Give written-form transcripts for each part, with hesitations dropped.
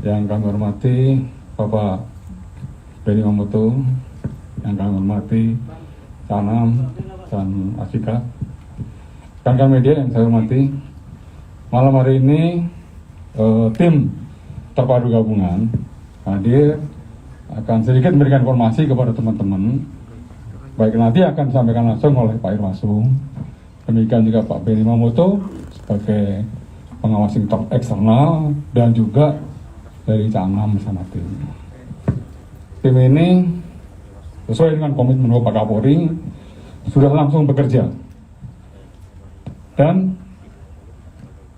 Yang kami hormati Bapak Benny Mamoto, yang kami hormati Canam dan Asika, rekan media yang saya hormati, malam hari ini tim terpadu gabungan hadir akan sedikit memberikan informasi kepada teman-teman. Baik, nanti akan disampaikan langsung oleh Pak Irwasum. Demikian juga Pak Benny Mamoto sebagai pengawas eksternal dan juga dari Canam bersama tim. Tim ini sesuai dengan komitmen Bapak Kapolri sudah langsung bekerja. Dan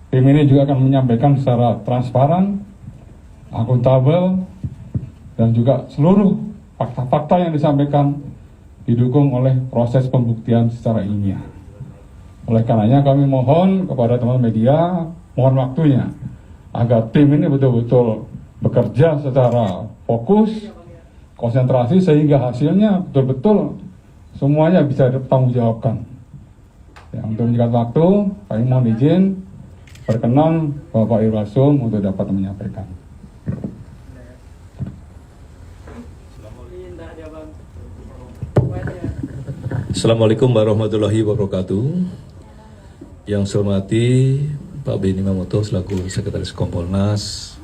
tim ini juga akan menyampaikan secara transparan, akuntabel, dan juga seluruh fakta-fakta yang disampaikan didukung oleh proses pembuktian secara ilmiah. Oleh karenanya kami mohon kepada teman media, mohon waktunya agar tim ini betul-betul bekerja secara fokus, konsentrasi, sehingga hasilnya betul-betul semuanya bisa dipertanggungjawabkan. Ya, untuk menyingkat waktu, kami mohon izin berkenan Bapak Irwasum untuk dapat menyampaikan. Assalamualaikum warahmatullahi wabarakatuh. Yang saya hormati Pak Benny Mamoto selaku Sekretaris Kompolnas,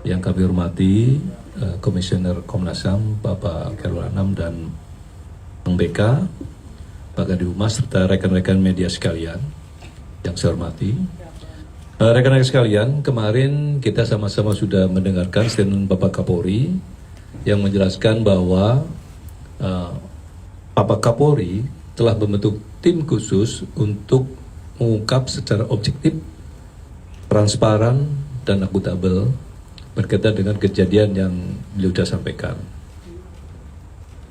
yang kami hormati Komisioner Komnas HAM Bapak Khairul Anam dan Bang BK, Pak Kadif Humas, serta rekan-rekan media sekalian yang saya hormati. Rekan-rekan sekalian, kemarin kita sama-sama sudah mendengarkan statement Bapak Kapolri yang menjelaskan bahwa Bapak Kapolri telah membentuk tim khusus untuk mengungkap secara objektif, transparan, dan akuntabel berkaitan dengan kejadian yang beliau sudah sampaikan.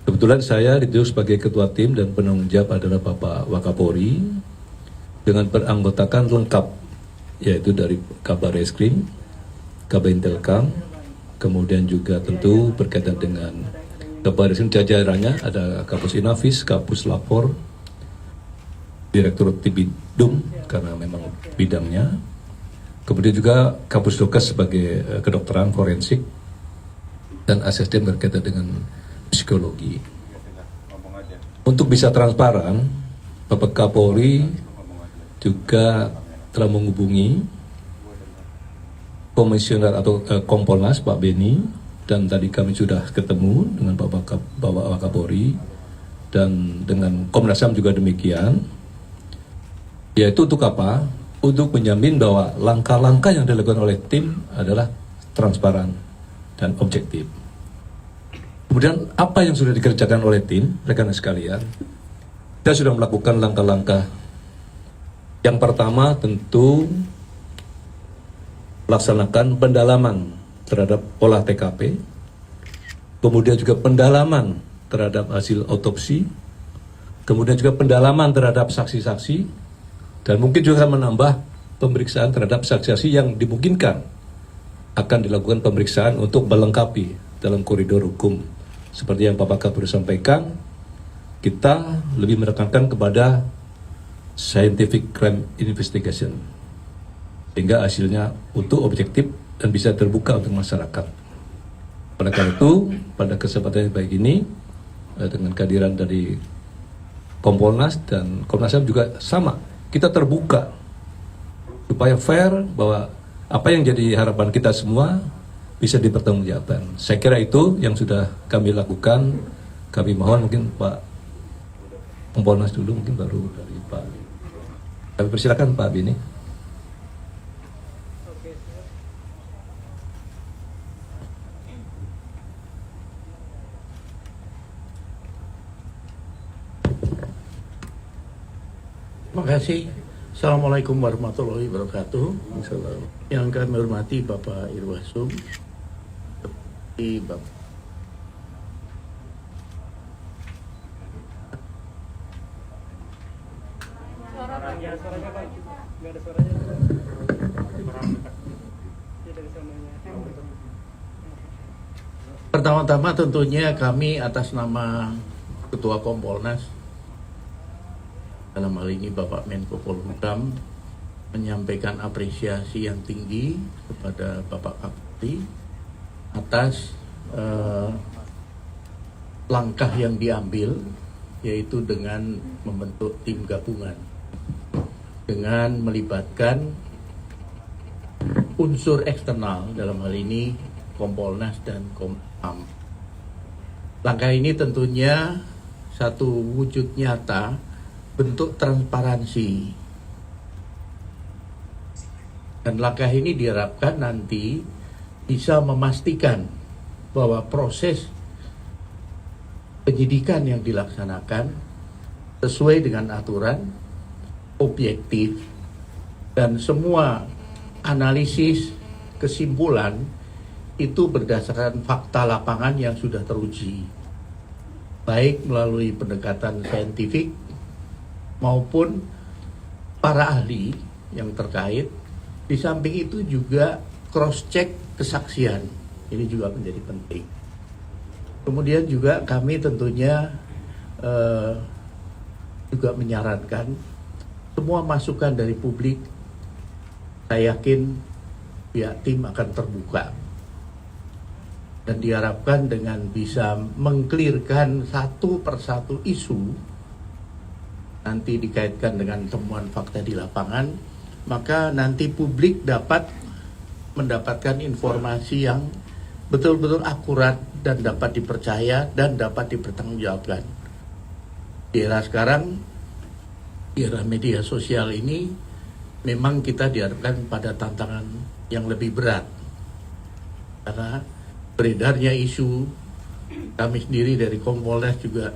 Kebetulan saya ditunjuk sebagai ketua tim dan penanggung jawab adalah Bapak Wakapolri dengan beranggotakan lengkap, yaitu dari Kabar Reskrim, Kabar Intelkam, kemudian juga tentu berkaitan dengan Kabar Reskrim jajarannya ada Kapus Inafis, Kapus Lapor, Direktur Tibidum karena memang bidangnya, kemudian juga Kapus Dokes sebagai kedokteran forensik, dan asisten berkaitan dengan psikologi. Untuk bisa transparan, Bapak Kapolri juga telah menghubungi Komisioner atau Kompolnas Pak Benny, dan tadi kami sudah ketemu dengan Bapak Kapolri dan dengan Komnas HAM juga demikian. Yaitu untuk apa? Untuk menjamin bahwa langkah-langkah yang dilakukan oleh tim adalah transparan dan objektif. Kemudian apa yang sudah dikerjakan oleh tim, rekan sekalian? Kita sudah melakukan langkah-langkah. Yang pertama tentu melaksanakan pendalaman terhadap olah TKP, kemudian juga pendalaman terhadap hasil otopsi, kemudian juga pendalaman terhadap saksi-saksi, dan mungkin juga menambah pemeriksaan terhadap saksi-saksi yang dimungkinkan akan dilakukan pemeriksaan untuk melengkapi dalam koridor hukum. Seperti yang Bapak Kapolri sampaikan, kita lebih menekankan kepada scientific crime investigation, sehingga hasilnya untuk objektif dan bisa terbuka untuk masyarakat. Oleh karena itu, pada kesempatan yang baik ini, dengan kehadiran dari Kompolnas dan Komnas HAM juga sama, kita terbuka supaya fair, bahwa apa yang jadi harapan kita semua bisa dipertanggungjawabkan. Saya kira itu yang sudah kami lakukan. Kami mohon mungkin Pak Kompolnas dulu, mungkin baru dari Pak. Kami persilakan Pak Benny. Terima kasih. Assalamualaikum warahmatullahi wabarakatuh. Yang kami hormati Bapak Irwasum, Bapak suaranya Pak, nggak ada suaranya. Pertama-tama tentunya kami atas nama Ketua Kompolnas, dalam hal ini Bapak Menko Polhukam, menyampaikan apresiasi yang tinggi kepada Bapak Kapolri atas langkah yang diambil, yaitu dengan membentuk tim gabungan dengan melibatkan unsur eksternal, dalam hal ini Kompolnas dan Komham. Langkah ini tentunya satu wujud nyata bentuk transparansi, dan langkah ini diharapkan nanti bisa memastikan bahwa proses penyidikan yang dilaksanakan sesuai dengan aturan, objektif, dan semua analisis kesimpulan itu berdasarkan fakta lapangan yang sudah teruji, baik melalui pendekatan saintifik maupun para ahli yang terkait. Di samping itu juga cross-check kesaksian, ini juga menjadi penting. Kemudian juga kami tentunya juga menyarankan semua masukan dari publik, saya yakin pihak tim akan terbuka. Dan diharapkan dengan bisa mengklirkan satu persatu isu, nanti dikaitkan dengan temuan fakta di lapangan, maka nanti publik dapat mendapatkan informasi yang betul-betul akurat dan dapat dipercaya dan dapat dipertanggungjawabkan. Di era sekarang, di era media sosial ini, memang kita dihadapkan pada tantangan yang lebih berat. Karena beredarnya isu, kami sendiri dari Kompolnas juga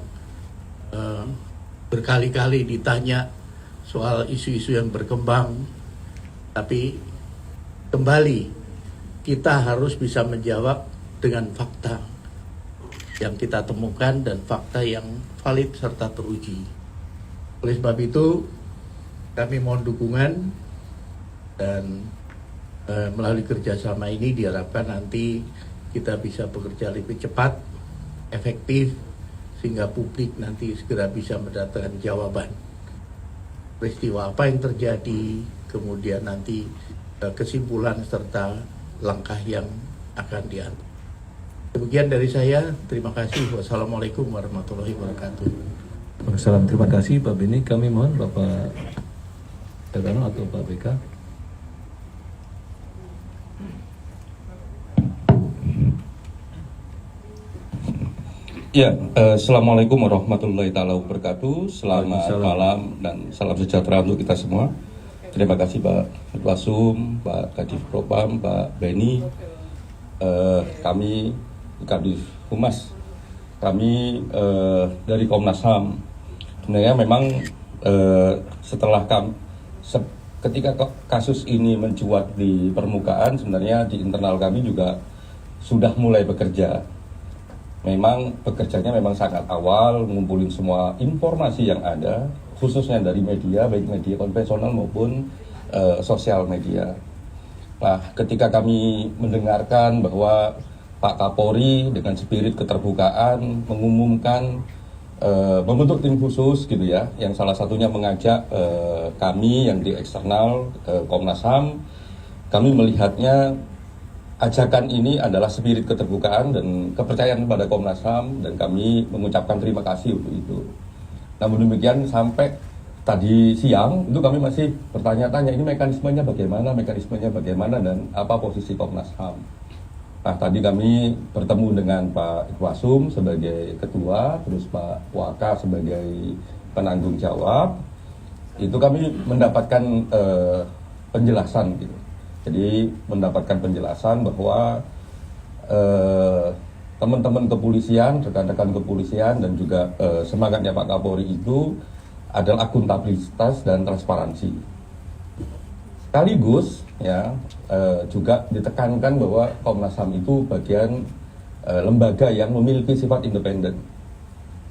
berkali-kali ditanya soal isu-isu yang berkembang, tapi kembali kita harus bisa menjawab dengan fakta yang kita temukan dan fakta yang valid serta teruji. Oleh sebab itu, kami mohon dukungan, dan melalui kerjasama ini diharapkan nanti kita bisa bekerja lebih cepat, efektif, sehingga publik nanti segera bisa mendapatkan jawaban peristiwa apa yang terjadi, kemudian nanti kesimpulan serta langkah yang akan diambil. Demikian dari saya, terima kasih. Wassalamualaikum warahmatullahi wabarakatuh. Waalaikumsalam. Terima kasih Pak Beni. Kami mohon Bapak Darano atau Pak BK. Ya, Assalamualaikum warahmatullahi taala wabarakatuh. Selamat Waalaikumsalam. malam dan salam sejahtera untuk kita semua. Terima kasih Pak Ketuasum, Pak Kadif Propam, Pak Beni, kami Kadif Humas, kami dari Komnas HAM. Sebenarnya memang setelah ketika kasus ini mencuat di permukaan, sebenarnya di internal kami juga sudah mulai bekerja. Memang bekerjanya memang sangat awal, ngumpulin semua informasi yang ada, khususnya dari media, baik media konvensional maupun sosial media. Nah, ketika kami mendengarkan bahwa Pak Kapolri dengan spirit keterbukaan mengumumkan membentuk tim khusus gitu ya, yang salah satunya mengajak kami yang di eksternal Komnas HAM, kami melihatnya ajakan ini adalah spirit keterbukaan dan kepercayaan kepada Komnas HAM, dan kami mengucapkan terima kasih untuk itu. Namun demikian sampai tadi siang itu kami masih bertanya-tanya ini mekanismenya bagaimana dan apa posisi Komnas HAM. Nah, tadi kami bertemu dengan Pak Ikwasum sebagai ketua, terus Pak Waka sebagai penanggung jawab. Itu kami mendapatkan penjelasan gitu. Jadi mendapatkan penjelasan bahwa teman-teman kepolisian, rekan-rekan kepolisian dan juga semangatnya Pak Kapolri itu adalah akuntabilitas dan transparansi. Sekaligus ya juga ditekankan bahwa Komnas HAM itu bagian lembaga yang memiliki sifat independen.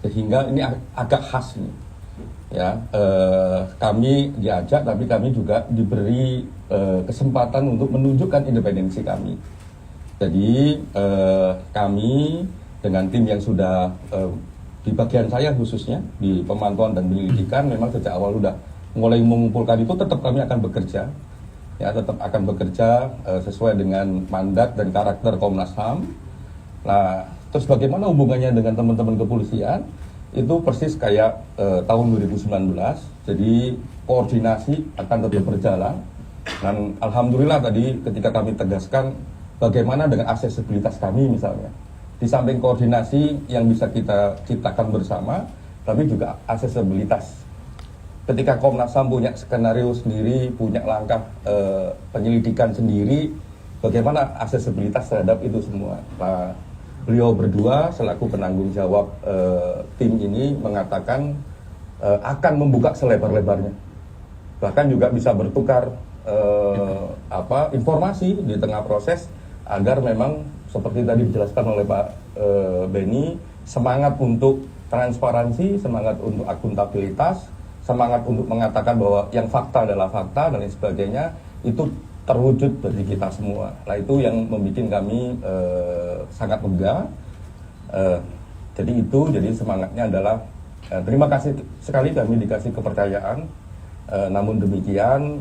Sehingga ini agak khas nih. Ya, kami diajak tapi kami juga diberi kesempatan untuk menunjukkan independensi kami. Jadi kami dengan tim yang sudah di bagian saya khususnya di pemantauan dan penyelidikan memang sejak awal sudah mulai mengumpulkan itu tetap kami akan bekerja, ya tetap akan bekerja sesuai dengan mandat dan karakter Komnas HAM. Nah, terus bagaimana hubungannya dengan teman-teman kepolisian? Itu persis kayak tahun 2019. Jadi koordinasi akan tetap berjalan. Dan alhamdulillah tadi ketika kami tegaskan bagaimana dengan aksesibilitas kami misalnya. Di samping koordinasi yang bisa kita ciptakan bersama, tapi juga aksesibilitas. Ketika Komnas HAM punya skenario sendiri, punya langkah penyelidikan sendiri, bagaimana aksesibilitas terhadap itu semua. Nah, beliau berdua selaku penanggung jawab tim ini mengatakan akan membuka selebar-lebarnya. Bahkan juga bisa bertukar informasi di tengah proses agar memang seperti tadi dijelaskan oleh Pak Benny, semangat untuk transparansi, semangat untuk akuntabilitas, semangat untuk mengatakan bahwa yang fakta adalah fakta dan lain sebagainya, itu terwujud bagi kita semua. Nah, itu yang membuat kami sangat lega. Jadi semangatnya adalah terima kasih sekali kami dikasih kepercayaan. Namun demikian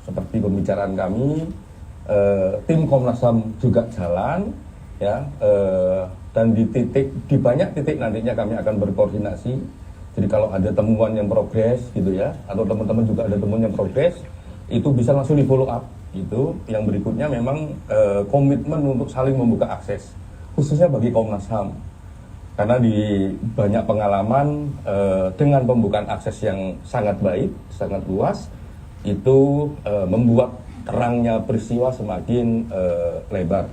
seperti pembicaraan kami, tim Komnas HAM juga jalan, ya, dan di banyak titik nantinya kami akan berkoordinasi. Jadi kalau ada temuan yang progres gitu ya, atau teman-teman juga ada temuan yang progres, itu bisa langsung di follow up gitu. Yang berikutnya memang komitmen untuk saling membuka akses, khususnya bagi Komnas HAM, karena di banyak pengalaman dengan pembukaan akses yang sangat baik, sangat luas, itu membuat terangnya peristiwa semakin lebar.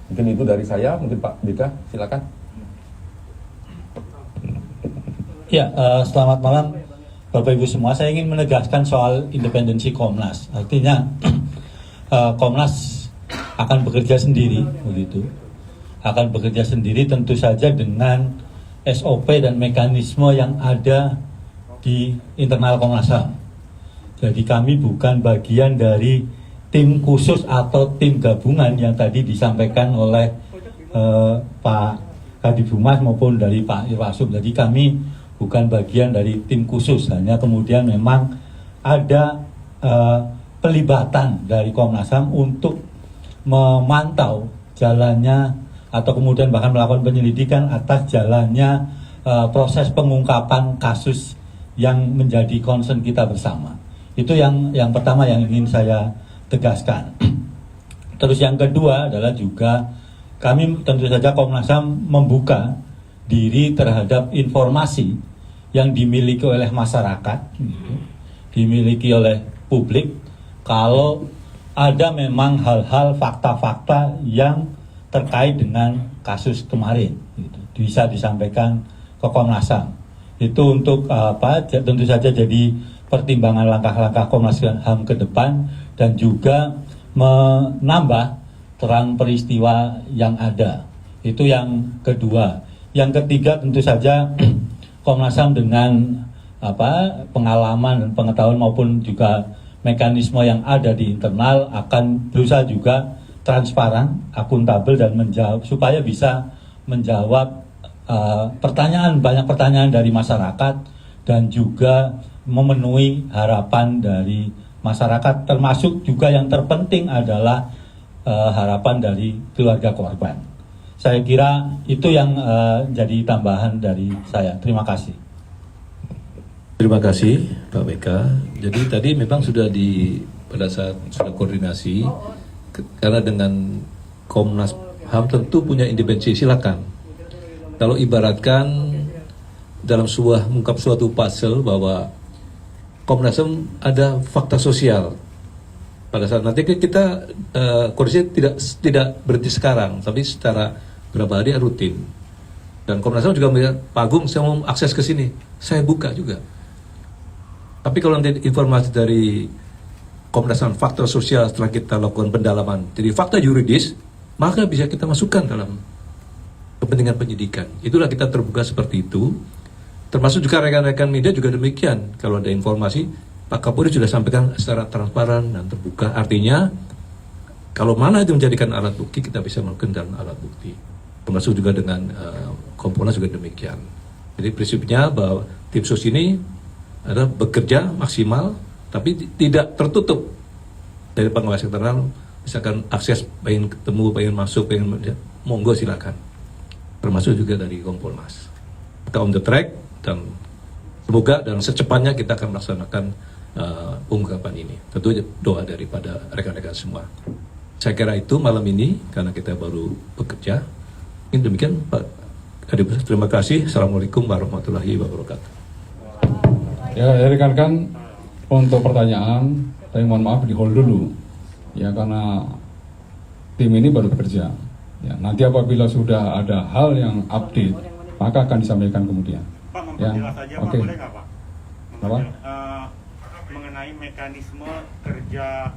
Mungkin itu dari saya. Mungkin Pak Bika, silakan. Ya, selamat malam Bapak Ibu semua. Saya ingin menegaskan soal independensi Komnas. Artinya Komnas akan bekerja sendiri, begitu. Akan bekerja sendiri tentu saja dengan SOP dan mekanisme yang ada di internal Komnas HAM. Jadi kami bukan bagian dari tim khusus atau tim gabungan yang tadi disampaikan oleh Pak Kadif Humas maupun dari Pak Irwasum. Jadi kami bukan bagian dari tim khusus, hanya kemudian memang ada pelibatan dari Komnas HAM untuk memantau jalannya atau kemudian bahkan melakukan penyelidikan atas jalannya proses pengungkapan kasus yang menjadi concern kita bersama. Itu yang pertama yang ingin saya tegaskan. Terus yang kedua adalah juga kami tentu saja Komnas HAM membuka diri terhadap informasi yang dimiliki oleh masyarakat, dimiliki oleh publik, kalau ada memang hal-hal fakta-fakta yang terkait dengan kasus kemarin, gitu, bisa disampaikan ke Komnas HAM. Itu untuk tentu saja jadi pertimbangan langkah-langkah Komnas HAM ke depan dan juga menambah terang peristiwa yang ada. Itu yang kedua. Yang ketiga tentu saja Komnas HAM dengan pengalaman dan pengetahuan maupun juga mekanisme yang ada di internal akan berusaha juga transparan, akuntabel dan menjawab supaya bisa menjawab banyak pertanyaan dari masyarakat dan juga memenuhi harapan dari masyarakat, termasuk juga yang terpenting adalah harapan dari keluarga korban. Saya kira itu yang jadi tambahan dari saya. Terima kasih. Terima kasih Pak BK. Jadi tadi memang sudah pada saat sudah koordinasi, karena dengan Komnas HAM tentu punya independensi, silakan. Kalau ibaratkan dalam mengungkap suatu puzzle bahwa Komnas HAM ada fakta sosial. Pada saat nanti kita koordinasi tidak berhenti sekarang, tapi secara berapa hari rutin. Dan Komnas HAM juga melihat, Pak Agung saya mau akses ke sini, saya buka juga. Tapi kalau nanti informasi dari Komnas HAM fakta sosial setelah kita lakukan pendalaman, jadi fakta yuridis, maka bisa kita masukkan dalam kepentingan penyidikan. Itulah kita terbuka seperti itu. Termasuk juga rekan-rekan media juga demikian. Kalau ada informasi, Pak Kapolri sudah sampaikan secara transparan dan terbuka. Artinya, kalau mana itu menjadikan alat bukti, kita bisa melakukan dalam alat bukti. Termasuk juga dengan Kompolnas juga demikian. Jadi prinsipnya bahwa tim sus ini adalah bekerja maksimal, tapi tidak tertutup dari pengawas eksternal. Misalkan akses, pengen ketemu, pengen masuk, monggo silakan. Termasuk juga dari Kompolnas. Kita on the track, dan semoga dan secepatnya kita akan melaksanakan pengungkapan ini. Tentu doa daripada rekan-rekan semua. Saya kira itu malam ini, karena kita baru bekerja. Ini demikian Pak Kadipus. Terima kasih. Assalamualaikum warahmatullahi wabarakatuh. Ya, rekan-rekan, untuk pertanyaan, saya mohon maaf di hold dulu. Ya, karena tim ini baru bekerja. Ya, nanti apabila sudah ada hal yang update, maka akan disampaikan kemudian. Pak, memperjelas saja, Pak, boleh nggak, Pak? Apa? Mengenai mekanisme kerja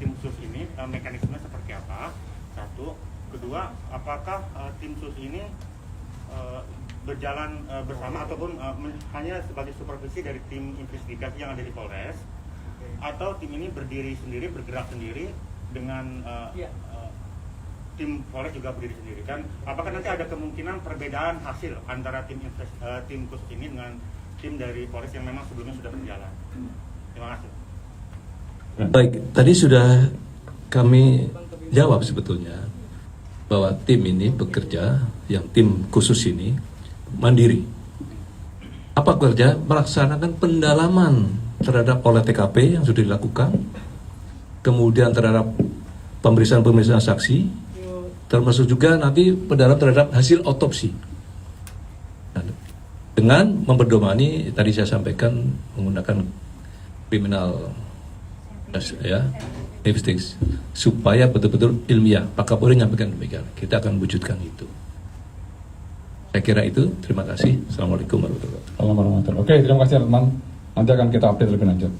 tim sus ini, mekanisme seperti apa? Satu. Kedua, apakah tim sus ini berjalan bersama ataupun hanya sebagai supervisi dari tim investigasi yang ada di Polres, atau tim ini berdiri sendiri, bergerak sendiri dengan tim Polres juga berdiri sendiri, kan? Apakah nanti ada kemungkinan perbedaan hasil antara tim khusus ini dengan tim dari Polres yang memang sebelumnya sudah berjalan? Terima kasih. Baik, tadi sudah kami jawab sebetulnya bahwa tim ini bekerja, yang tim khusus ini mandiri. Apa kerja? Melaksanakan pendalaman terhadap olah TKP yang sudah dilakukan, kemudian terhadap pemeriksaan saksi, termasuk juga nanti pendalaman terhadap hasil otopsi. Dengan memperdomani, tadi saya sampaikan, menggunakan kriminal investigasi, supaya betul-betul ilmiah. Pak Kapolri menyampaikan demikian. Kita akan wujudkan itu. Saya kira itu. Terima kasih. Assalamualaikum warahmatullahi wabarakatuh. Oke, terima kasih teman-teman. Nanti akan kita update lebih lanjut.